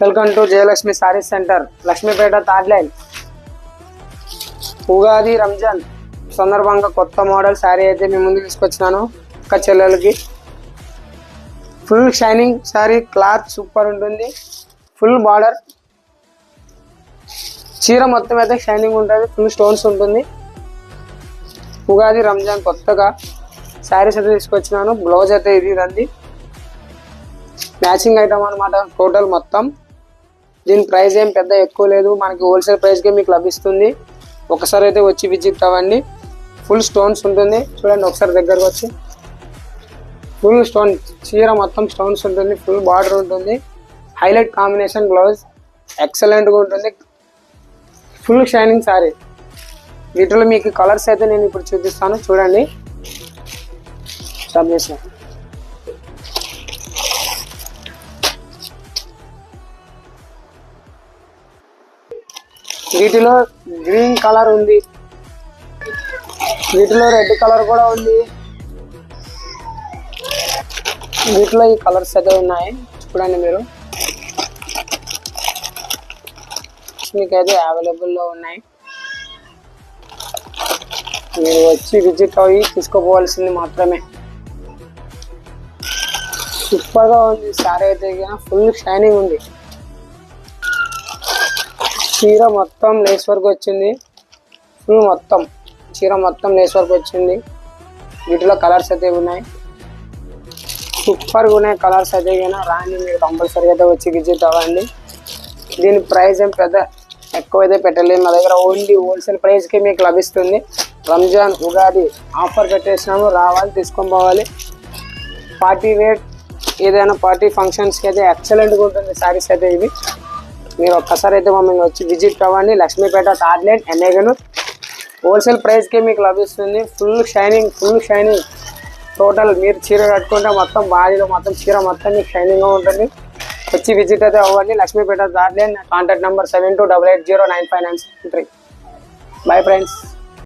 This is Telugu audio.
Welcome to Jayalakshmi saris centre, Lakshmipeta third line. Ugadi Ramzan సందర్భంగా కొత్త మోడల్ శారీ అయితే మీ ముందు తీసుకొచ్చినాను. ఒక చెల్లెలకి full shining sari, cloth super ఉంటుంది, ఫుల్ బార్డర్, చీర మొత్తం అయితే షైనింగ్ ఉంటుంది, ఫుల్ స్టోన్స్ ఉంటుంది. ఉగాది రంజాన్ కొత్తగా శారీస్ అయితే తీసుకొచ్చినాను. బ్లౌజ్ అయితే ఇది రండి, మ్యాచింగ్ ఐటమ్ అనమాట టోటల్ మొత్తం. దీని ప్రైస్ ఏం పెద్ద ఎక్కువ లేదు, మనకి హోల్సేల్ ప్రైస్కే మీకు లభిస్తుంది. ఒకసారి అయితే వచ్చి విజిట్ అవ్వండి. ఫుల్ స్టోన్స్ ఉంటుంది, చూడండి ఒకసారి దగ్గరకు వచ్చి. ఫుల్ స్టోన్, చీర మొత్తం స్టోన్స్ ఉంటుంది, ఫుల్ బార్డర్ ఉంటుంది, హైలైట్ కాంబినేషన్ బ్లౌజ్ ఎక్సలెంట్గా ఉంటుంది, ఫుల్ షైనింగ్ సారీ. వీటిలో మీకు కలర్స్ అయితే నేను ఇప్పుడు చూపిస్తాను, చూడండి. స్టాప్ చేసాను. వీటిలో గ్రీన్ కలర్ ఉంది, వీటిలో రెడ్ కలర్ కూడా ఉంది, వీటిలో ఈ కలర్స్ అయితే ఉన్నాయి, చూడండి మీరు. మీకైతే అవైలబుల్లో ఉన్నాయి, మీరు వచ్చి విజిట్ అయ్యి తీసుకోపోవాల్సింది మాత్రమే. సూపర్గా ఉంది సారీ అయితే, ఫుల్ షైనింగ్ ఉంది. చీర మొత్తం లేస్ వర్క్ వచ్చింది, ఫుల్ మొత్తం చీర మొత్తం లేస్ వర్క్ వచ్చింది. వీటిలో కలర్స్ అయితే ఉన్నాయి, సూపర్గా ఉన్నాయి కలర్స్ అయితే. రాండి, మీరు కంపల్సరీగా అయితే వచ్చి విజిట్ అవ్వండి. దీని ప్రైస్ ఏం పెద్ద ఎక్కువ అయితే పెట్టలేదు, మా దగ్గర ఓన్లీ హోల్సేల్ ప్రైస్కి మీకు లభిస్తుంది. రంజాన్ ఉగాది ఆఫర్ పెట్టేసినాము, రావాలి తీసుకొని పోవాలి. పార్టీ వేర్ ఏదైనా పార్టీ ఫంక్షన్స్కి అయితే ఎక్సలెంట్గా ఉంటుంది శారీస్ అయితే ఇవి. మీరు ఒక్కసారి అయితే మమ్మల్ని వచ్చి విజిట్ అవ్వండి. లక్ష్మీపేట థర్డ్ లైన్, ఎన్ఏగనూర్. హోల్సేల్ ప్రైస్కే మీకు లభిస్తుంది. Full shining total. మీరు చీర కట్టుకుంటే మొత్తం బాడీలో మొత్తం చీర మొత్తం మీకు షైనింగ్గా ఉంటుంది. వచ్చి విజిట్ అయితే అవ్వండి. Lakshmipet third line. Contact number 7288095993. Bye friends.